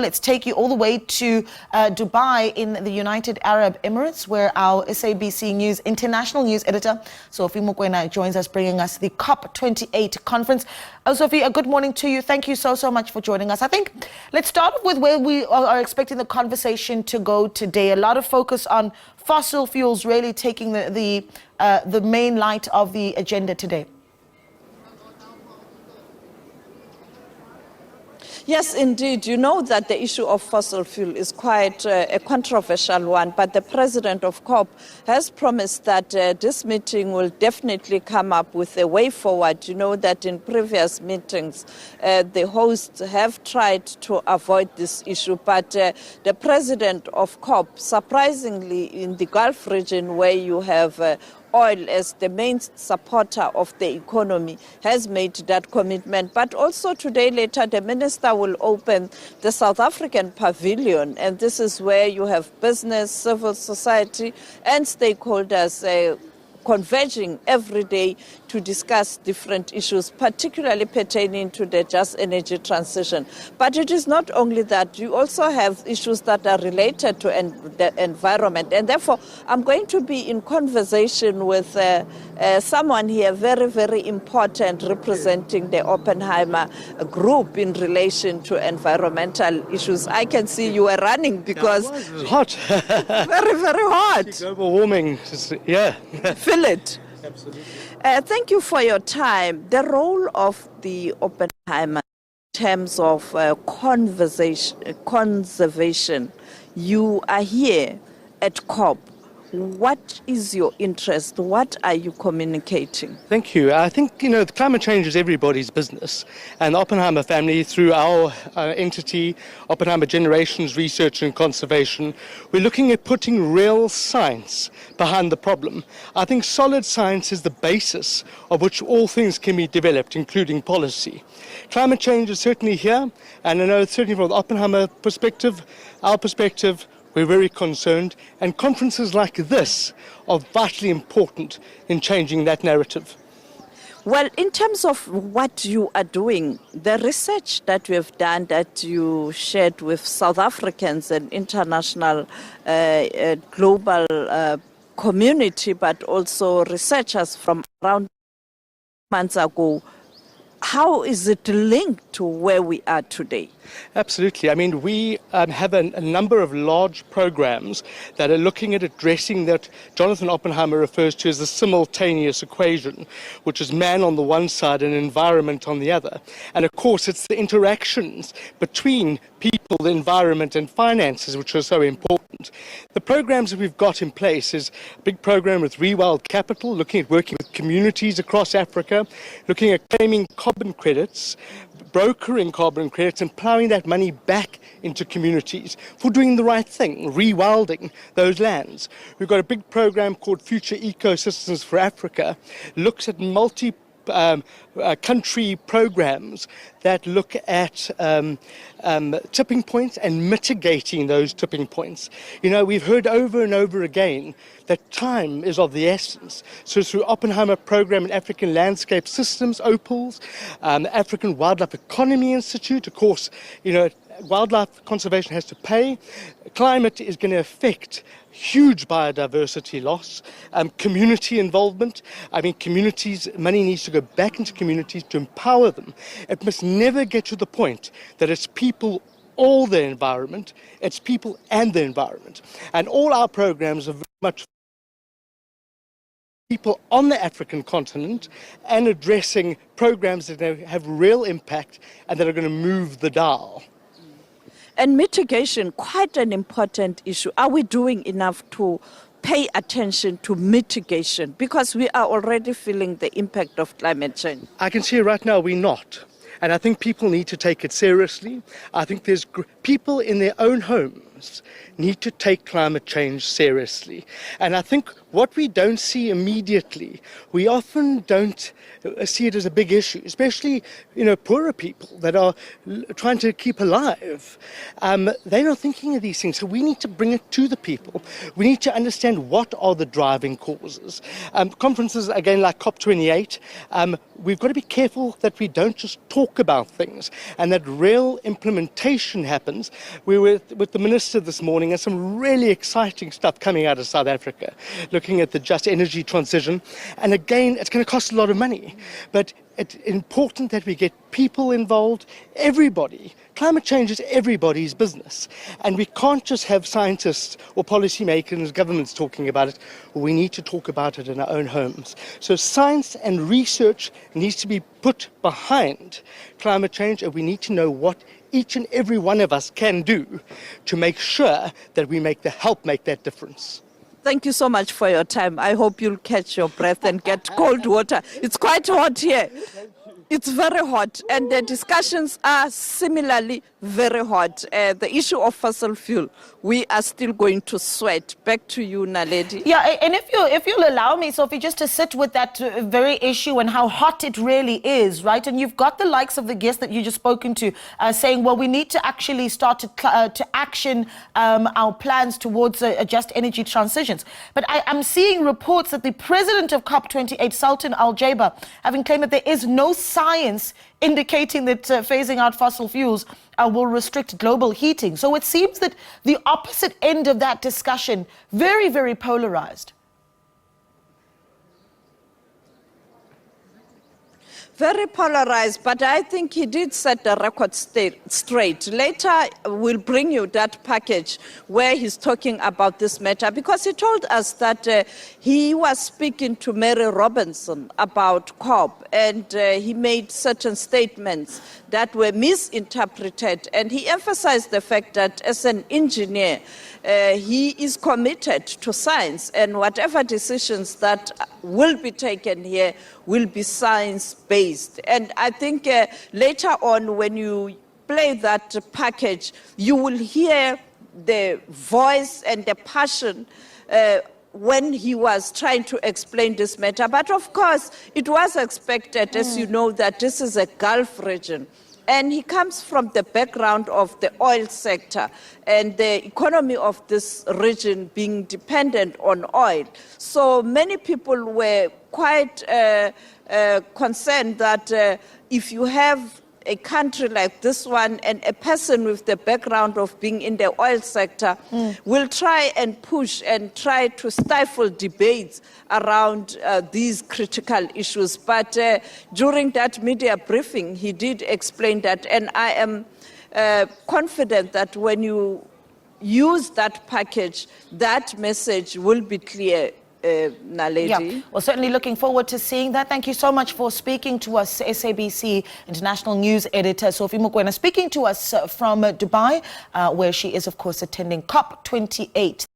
Let's take you all the way to Dubai in the United Arab Emirates, where our SABC News international news editor, Sophie Mokoena, joins us, bringing us the COP28 conference. Sophie, a good morning to you. Thank you so much for joining us. I think let's start with where we are expecting the conversation to go today. A lot of focus on fossil fuels really taking the main light of the agenda today. Yes, indeed. You know that the issue of fossil fuel is quite a controversial one, but the president of COP has promised that this meeting will definitely come up with a way forward. You know that in previous meetings, the hosts have tried to avoid this issue, but the president of COP, surprisingly in the Gulf region where you have oil as the main supporter of the economy, has made that commitment. But also today later, the minister will open the South African Pavilion, and this is where you have business, civil society and stakeholders converging every day to discuss different issues, particularly pertaining to the just energy transition. But it is not only that, you also have issues that are related to the environment. And therefore, I'm going to be in conversation with someone here, very, very important, representing the Oppenheimer group in relation to environmental issues. I can see you are running because it's hot. Very, very hot. Global warming, yeah. Feel it. Absolutely. Thank you for your time. The role of the Oppenheimer in terms of conservation, you are here at COP. What is your interest? What are you communicating? Thank you. I think, the climate change is everybody's business. And the Oppenheimer family, through our entity, Oppenheimer Generations Research and Conservation, we're looking at putting real science behind the problem. I think solid science is the basis of which all things can be developed, including policy. Climate change is certainly here, and I know certainly from the Oppenheimer perspective, our perspective, we're very concerned, and conferences like this are vitally important in changing that narrative. Well, in terms of what you are doing, the research that you have done, that you shared with South Africans and international global community, but also researchers from around months ago, how is it linked to where we are today? Absolutely. I mean, we have a number of large programs that are looking at addressing that Jonathan Oppenheimer refers to as the simultaneous equation, which is man on the one side and environment on the other. And of course, it's the interactions between people, the environment and finances, which are so important. The programs that we've got in place is a big program with Rewild Capital, looking at working with communities across Africa, looking at claiming carbon credits, brokering carbon credits and plowing that money back into communities for doing the right thing, rewilding those lands. We've got a big program called Future Ecosystems for Africa, looks at country programs that look at tipping points and mitigating those tipping points. We've heard over and over again that time is of the essence. So through Oppenheimer Program and African Landscape Systems, OPALS, African Wildlife Economy Institute, of course, wildlife conservation has to pay. Climate is going to affect huge biodiversity loss, community involvement. I mean, communities, money needs to go back into communities to empower them. It must never get to the point that it's people or the environment, it's people and the environment. And all our programs are very much people on the African continent and addressing programs that have real impact and that are going to move the dial. And mitigation, quite an important issue. Are we doing enough to pay attention to mitigation? Because we are already feeling the impact of climate change. I can see right now we're not. And I think people need to take it seriously. I think there's people in their own home business need to take climate change seriously. And I think what we don't see immediately, we often don't see it as a big issue, especially, poorer people that are trying to keep alive. They're not thinking of these things. So we need to bring it to the people. We need to understand what are the driving causes. Conferences, again, like COP28, we've got to be careful that we don't just talk about things and that real implementation happens. We were with the Minister this morning and some really exciting stuff coming out of South Africa, looking at the just energy transition. And again, it's going to cost a lot of money. But it's important that we get people involved, everybody. Climate change is everybody's business. And we can't just have scientists or policymakers, governments talking about it. We need to talk about it in our own homes. So science and research needs to be put behind climate change, and we need to know what each and every one of us can do to make sure that we help make that difference. Thank you so much for your time. I hope you'll catch your breath and get cold water. It's quite hot here. It's very hot, and the discussions are similarly very hot. The issue of fossil fuel, we are still going to sweat. Back to you, Naledi. Yeah, and if you'll allow me, Sophie, just to sit with that very issue and how hot it really is, right? And you've got the likes of the guests that you just spoken to saying, well, we need to actually start to action our plans towards a just energy transitions. But I'm seeing reports that the president of COP28, Sultan Al Jaber, having claimed that there is no science indicating that phasing out fossil fuels will restrict global heating. So it seems that the opposite end of that discussion, very, very polarized. Very polarized, but I think he did set the record straight. Later, we'll bring you that package where he's talking about this matter, because he told us that he was speaking to Mary Robinson about COP, and he made certain statements that were misinterpreted. And he emphasized the fact that as an engineer, he is committed to science, and whatever decisions that will be taken here will be science-based. And I think later on, when you play that package, you will hear the voice and the passion when he was trying to explain this matter. But of course, it was expected, as you know, that this is a Gulf region. And he comes from the background of the oil sector and the economy of this region being dependent on oil. So many people were quite concerned that if you have a country like this one and a person with the background of being in the oil sector will try and push and try to stifle debates around these critical issues. But during that media briefing, he did explain that, and I am confident that when you use that package, that message will be clear. Naledi. Yeah, well, certainly looking forward to seeing that. Thank you so much for speaking to us, SABC International News Editor Sophie Mokoena, speaking to us from Dubai, where she is, of course, attending COP28.